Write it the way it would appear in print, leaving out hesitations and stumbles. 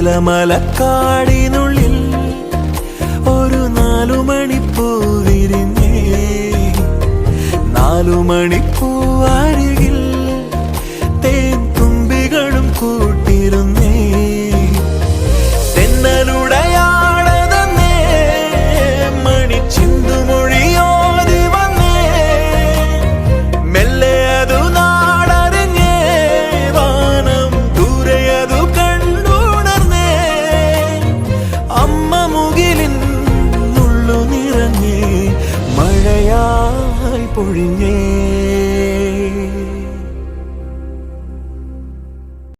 നീലമലക്കാടിനുള്ളിൽ ഒരു 4 മണിപ്പൂ വിരിഞ്ഞേ 4 മണിപ്പൂ അരികിൽ തേൻ തുമ്പികളും കൂടി